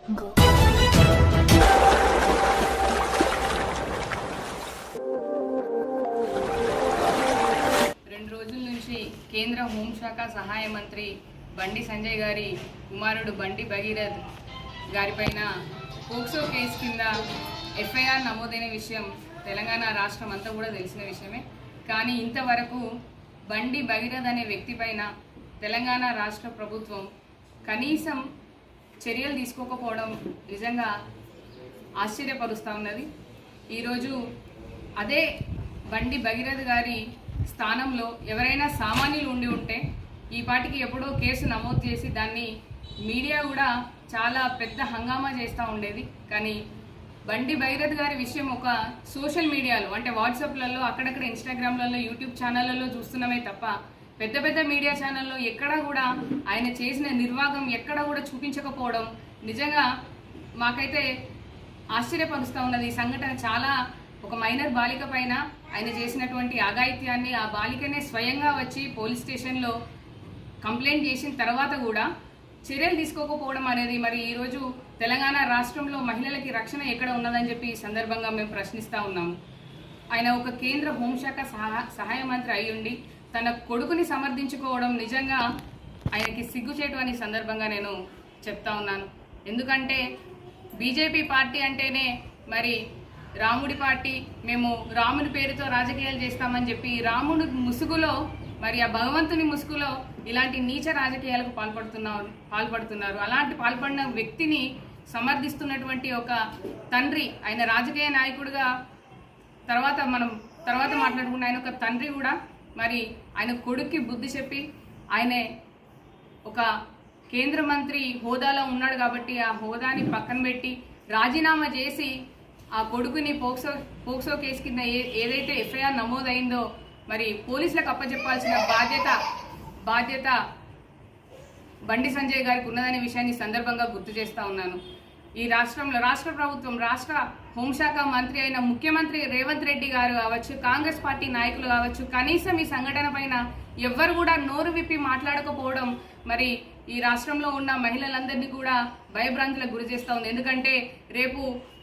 రోజుల నుంచి కేంద్ర హోంశాఖ సహాయ మంత్రి బండి సంజయ్ గారి కుమారుడు బండి భగీరథ్ గారిపైన పోక్సో కేసు కింద ఎఫ్ఐఆర్ నమోదైన విషయం తెలంగాణ రాష్ట్రం అంతా కూడా తెలిసిన విషయమే. కానీ ఇంతవరకు బండి భగీరథ్ అనే వ్యక్తిపైన తెలంగాణ రాష్ట్ర ప్రభుత్వం కనీసం చర్యలు తీసుకోకపోవడం నిజంగా ఆశ్చర్యపరుస్తూ ఉన్నది. ఈరోజు అదే బండి భగీరథ్ గారి స్థానంలో ఎవరైనా సామాన్యులు ఉండి ఉంటే ఈ పాటికి ఎప్పుడో కేసు నమోదు చేసి దాన్ని మీడియా కూడా చాలా పెద్ద హంగామా చేస్తూ ఉండేది. కానీ బండి భగీరథ్ గారి విషయం ఒక సోషల్ మీడియాలో అంటే వాట్సాప్లలో, అక్కడక్కడ ఇన్స్టాగ్రామ్లలో, యూట్యూబ్ ఛానళ్లలో చూస్తున్నామే తప్ప పెద్ద పెద్ద మీడియా ఛానల్లో ఎక్కడా కూడా ఆయన చేసిన నిర్వాహకం ఎక్కడా కూడా చూపించకపోవడం నిజంగా మాకైతే ఆశ్చర్యపరుస్తూ ఉన్నది. ఈ సంఘటన చాలా ఒక మైనర్ బాలిక పైన ఆయన చేసినటువంటి అఘాయిత్యాన్ని ఆ బాలికనే స్వయంగా వచ్చి పోలీస్ స్టేషన్లో కంప్లైంట్ చేసిన తర్వాత కూడా చర్యలు తీసుకోకపోవడం అనేది మరి ఈరోజు తెలంగాణ రాష్ట్రంలో మహిళలకి రక్షణ ఎక్కడ ఉన్నదని చెప్పి ఈ సందర్భంగా మేము ప్రశ్నిస్తూ ఉన్నాము. ఆయన ఒక కేంద్ర హోంశాఖ సహాయ మంత్రి అయ్యుండి తన కొడుకుని సమర్థించుకోవడం నిజంగా ఆయనకి సిగ్గుచేటు అని సందర్భంగా నేను చెప్తా ఉన్నాను. ఎందుకంటే బీజేపీ పార్టీ అంటేనే మరి రాముడి పార్టీ, మేము రాముని పేరుతో రాజకీయాలు చేస్తామని చెప్పి రాముడి ముసుగులో మరి ఆ భగవంతుని ముసుగులో ఇలాంటి నీచ రాజకీయాలకు పాల్పడుతున్నారు. అలాంటి పాల్పడిన వ్యక్తిని సమర్థిస్తున్నటువంటి ఒక తండ్రి, ఆయన రాజకీయ నాయకుడిగా తర్వాత మాట్లాడుకున్న ఆయన ఒక తండ్రి కూడా మరి ఆయన కొడుక్కి బుద్ధి చెప్పి ఆయనే ఒక కేంద్ర మంత్రి హోదాలో ఉన్నాడు కాబట్టి ఆ హోదాని పక్కన పెట్టి రాజీనామా చేసి ఆ కొడుకుని పోక్సో కేసు కింద ఏదైతే ఎఫ్ఐఆర్ నమోదైందో మరి పోలీసులకు అప్పచెప్పాల్సిన బాధ్యత బండి సంజయ్ గారికి ఉన్నదనే విషయాన్ని సందర్భంగా గుర్తు చేస్తా ఉన్నాను. ఈ రాష్ట్ర ప్రభుత్వం, రాష్ట్ర హోంశాఖ మంత్రి అయిన ముఖ్యమంత్రి రేవంత్ రెడ్డి గారు కావచ్చు, కాంగ్రెస్ పార్టీ నాయకులు కావచ్చు, కనీసం ఈ సంఘటన పైన ఎవ్వరు కూడా నోరు విప్పి మాట్లాడకపోవడం మరి ఈ రాష్ట్రంలో ఉన్న మహిళలందరినీ కూడా భయభ్రాంతులకు గురి చేస్తూ ఉంది. ఎందుకంటే రేపు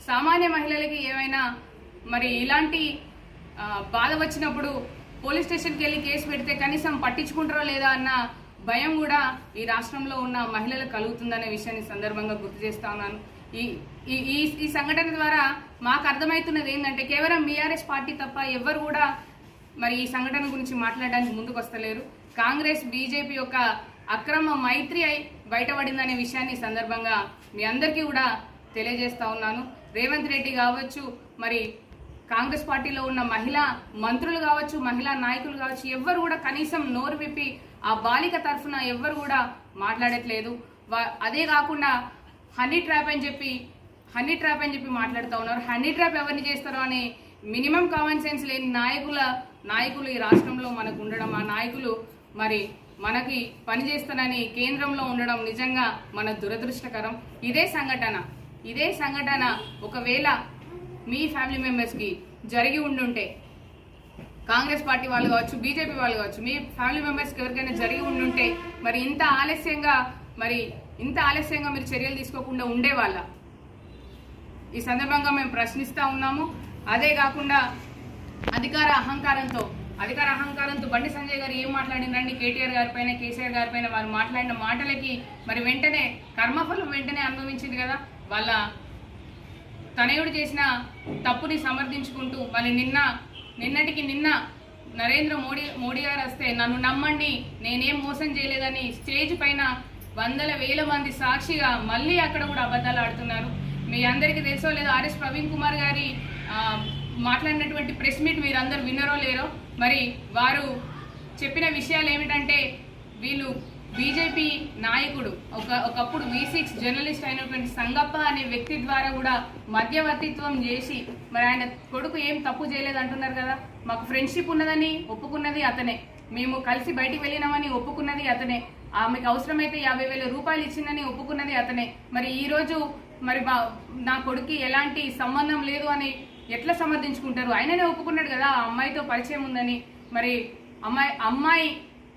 సామాన్య మహిళలకి ఏమైనా మరి ఇలాంటి బాధ వచ్చినప్పుడు పోలీస్ స్టేషన్కి వెళ్ళి కేసు పెడితే కనీసం పట్టించుకుంటారో లేదా అన్న భయం కూడా ఈ రాష్ట్రంలో ఉన్న మహిళలకు కలుగుతుందనే విషయాన్ని సందర్భంగా గుర్తు చేస్తా ఉన్నాను. ఈ సంఘటన ద్వారా మాకు అర్థమవుతున్నది ఏంటంటే కేవలం బీఆర్ఎస్ పార్టీ తప్ప ఎవ్వరు కూడా మరి ఈ సంఘటన గురించి మాట్లాడడానికి ముందుకు వస్తలేరు. కాంగ్రెస్ బీజేపీ యొక్క అక్రమ మైత్రి అయి బయటపడిందనే విషయాన్ని సందర్భంగా మీ అందరికీ కూడా తెలియజేస్తా ఉన్నాను. రేవంత్ రెడ్డి కావచ్చు, మరి కాంగ్రెస్ పార్టీలో ఉన్న మహిళా మంత్రులు కావచ్చు, మహిళా నాయకులు కావచ్చు, ఎవ్వరు కూడా కనీసం నోరు విప్పి ఆ బాలిక తరఫున ఎవ్వరు కూడా మాట్లాడట్లేదు. అదే కాకుండా హనీ ట్రాప్ అని చెప్పి మాట్లాడుతూ ఉన్నారు. హనీ ట్రాప్ ఎవరిని చేస్తారో అని మినిమం కామన్ సెన్స్ లేని నాయకులు ఈ రాష్ట్రంలో మనకు ఉండడం, ఆ నాయకులు మరి మనకి పనిచేస్తానని కేంద్రంలో ఉండడం నిజంగా మన దురదృష్టకరం. ఇదే సంఘటన ఒకవేళ మీ ఫ్యామిలీ మెంబర్స్కి జరిగి ఉండుంటే, కాంగ్రెస్ పార్టీ వాళ్ళు కావచ్చు, బీజేపీ వాళ్ళు కావచ్చు, మీ ఫ్యామిలీ మెంబర్స్కి ఎవరికైనా జరిగి ఉండుంటే మరి ఇంత ఆలస్యంగా మీరు చర్యలు తీసుకోకుండా ఉండేవాళ్ళ? ఈ సందర్భంగా మేము ప్రశ్నిస్తూ ఉన్నాము. అదే కాకుండా అధికార అహంకారంతో బండి సంజయ్ గారు ఏం మాట్లాడినండి కేటీఆర్ గారి పైన, కేసీఆర్ గారి పైన వారు మాట్లాడిన మాటలకి మరి వెంటనే కర్మఫలం అనుభవించింది కదా. వాళ్ళ తనయుడు చేసిన తప్పుని సమర్థించుకుంటూ మళ్ళీ నిన్న నరేంద్ర మోడీ గారు వస్తే నన్ను నమ్మండి, నేనేం మోసం చేయలేదని స్టేజ్ పైన వందల వేల మంది సాక్షిగా మళ్ళీ అక్కడ కూడా అబద్ధాలు ఆడుతున్నారు. మీ అందరికీ తెలుసో లేదో ఆర్ఎస్ ప్రవీణ్ కుమార్ గారి మాట్లాడినటువంటి ప్రెస్ మీట్ మీరందరూ విన్నారో లేరో. మరి వారు చెప్పిన విషయాలు ఏమిటంటే వీళ్ళు బీజేపీ నాయకుడు ఒకప్పుడు V6 జర్నలిస్ట్ అయినటువంటి సంగప్ప అనే వ్యక్తి ద్వారా కూడా మధ్యవర్తిత్వం చేసి మరి ఆయన కొడుకు ఏం తప్పు చేయలేదు అంటున్నారు కదా. మాకు ఫ్రెండ్షిప్ ఉన్నదని ఒప్పుకున్నది అతనే, మేము కలిసి బయటికి వెళ్ళినామని ఒప్పుకున్నది అతనే, ఆమెకు అవసరమైతే 50,000 రూపాయలు ఇచ్చిందని ఒప్పుకున్నది అతనే. మరి ఈరోజు మరి నా కొడుకు ఎలాంటి సంబంధం లేదు అని ఎట్లా సమర్థించుకుంటారు? ఆయననే ఒప్పుకున్నాడు కదా ఆ అమ్మాయితో పరిచయం ఉందని. మరి అమ్మాయి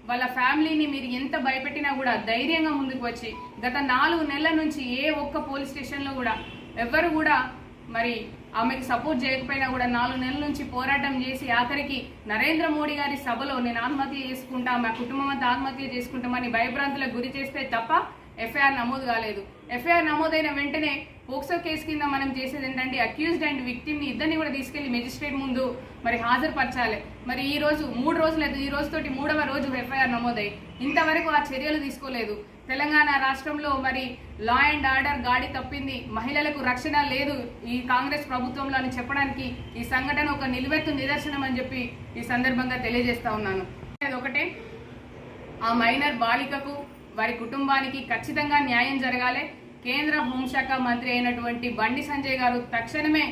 వాళ్ళ ఫ్యామిలీని మీరు ఎంత భయపెట్టినా కూడా ధైర్యంగా ముందుకు వచ్చి గత 4 నెలల నుంచి ఏ ఒక్క పోలీస్ స్టేషన్లో కూడా ఎవ్వరు కూడా మరి ఆమెకి సపోర్ట్ చేయకపోయినా కూడా 4 నెలల నుంచి పోరాటం చేసి ఆఖరికి నరేంద్ర మోడీ గారి సభలో నేను ఆత్మహత్య చేసుకుంటా, మా కుటుంబం అంతా ఆత్మహత్య చేసుకుంటామని భయభ్రాంతులకు గురి చేస్తే తప్ప ఎఫ్ఐఆర్ నమోదు కాలేదు. ఎఫ్ఐఆర్ నమోదైన వెంటనే పోక్సో కేసు కింద మనం చేసేది ఏంటంటే అక్యూజ్డ్ అండ్ విక్టిమ్ని ఇద్దరిని కూడా తీసుకెళ్లి మెజిస్ట్రేట్ ముందు మరి హాజరుపరచాలి. మరి ఈ రోజు 3 రోజులు లేదు, ఈ రోజుతోటి 3వ రోజు ఎఫ్ఐఆర్ నమోదై ఇంతవరకు ఆ చర్యలు తీసుకోలేదు. తెలంగాణ రాష్ట్రంలో మరి లా అండ్ ఆర్డర్ గాడి తప్పింది, మహిళలకు రక్షణ లేదు ఈ కాంగ్రెస్ ప్రభుత్వంలో అని చెప్పడానికి ఈ సంఘటన ఒక నిలువెత్తు నిదర్శనం అని చెప్పి ఈ సందర్భంగా తెలియజేస్తా ఉన్నాను. ఒకటే, ఆ మైనర్ బాలికకు వారి కుటుంబానికి ఖచ్చితంగా న్యాయం జరగాలి. కేంద్ర హోంశాఖ మంత్రి అయినటువంటి బండి సంజయ్ గారు తక్షణమే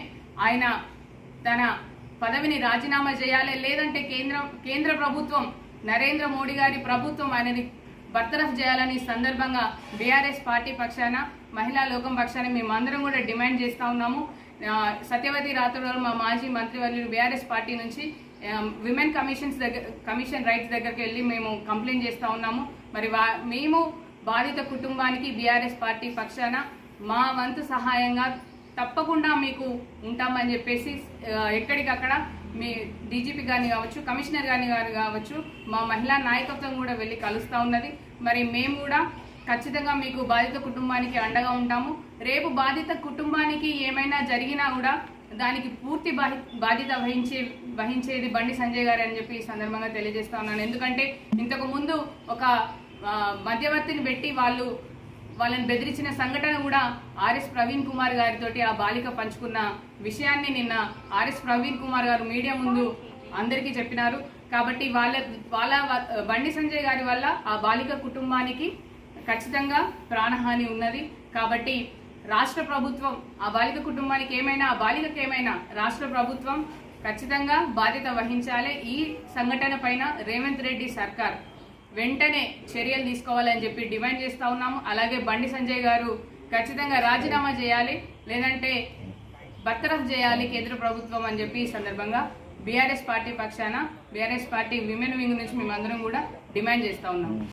ఆయన తన పదవిని రాజీనామా చేయాలి. లేదంటే కేంద్ర ప్రభుత్వం నరేంద్ర మోడీ గారి ప్రభుత్వం ఆయనని బర్తరఫ్ చేయాలని సందర్భంగా బీఆర్ఎస్ పార్టీ పక్షాన మహిళా లోకం పక్షాన మేమందరం కూడా డిమాండ్ చేస్తూ ఉన్నాము. సత్యవతి రాథోడ్ గారు మా మాజీ మంత్రివర్యులు బీఆర్ఎస్ పార్టీ నుంచి విమెన్ కమిషన్ రైట్స్ దగ్గరికి వెళ్ళి మేము కంప్లైంట్ చేస్తూ ఉన్నాము. మరి మేము బాధిత కుటుంబానికి బీఆర్ఎస్ పార్టీ పక్షాన మా వంతు సహాయంగా తప్పకుండా మీకు ఉంటామని చెప్పేసి ఎక్కడికక్కడ మీ డీజీపీ గారిని కావచ్చు, కమిషనర్ గారిని కావచ్చు, మా మహిళా నాయకత్వం కూడా వెళ్ళి కలుస్తూ ఉన్నది. మరి మేము కూడా ఖచ్చితంగా మీకు బాధిత కుటుంబానికి అండగా ఉంటాము. రేపు బాధిత కుటుంబానికి ఏమైనా జరిగినా కూడా దానికి పూర్తి బాధ్యత వహించేది బండి సంజయ్ గారు అని చెప్పి ఈ సందర్భంగా తెలియజేస్తా ఉన్నాను. ఎందుకంటే ఇంతకు ముందు ఒక మధ్యవర్తిని పెట్టి వాళ్ళని బెదిరించిన సంఘటన కూడా ఆర్ఎస్ ప్రవీణ్ కుమార్ గారితో ఆ బాలిక పంచుకున్న విషయాన్ని నిన్న ఆర్ఎస్ ప్రవీణ్ కుమార్ గారు మీడియా ముందు అందరికీ చెప్పినారు. కాబట్టి వాళ్ళ బండి సంజయ్ గారి వల్ల ఆ బాలిక కుటుంబానికి ఖచ్చితంగా ప్రాణహాని ఉన్నది. కాబట్టి రాష్ట్ర ప్రభుత్వం ఆ బాలిక కుటుంబానికి ఏమైనా, ఆ బాలికకి ఏమైనా రాష్ట్ర ప్రభుత్వం ఖచ్చితంగా బాధ్యత వహించాలి. ఈ సంఘటన పైన రేవంత్ రెడ్డి సర్కార్ వెంటనే చర్యలు తీసుకోవాలని చెప్పి డిమాండ్ చేస్తా ఉన్నాము. అలాగే బండి సంజయ్ గారు ఖచ్చితంగా రాజీనామా చేయాలి, లేదంటే బర్తరఫ్ చేయాలి కేంద్ర ప్రభుత్వం అని చెప్పి ఈ సందర్భంగా బీఆర్ఎస్ పార్టీ పక్షాన బీఆర్ఎస్ పార్టీ విమెన్ వింగ్ నుంచి మేమందరం కూడా డిమాండ్ చేస్తా ఉన్నాము.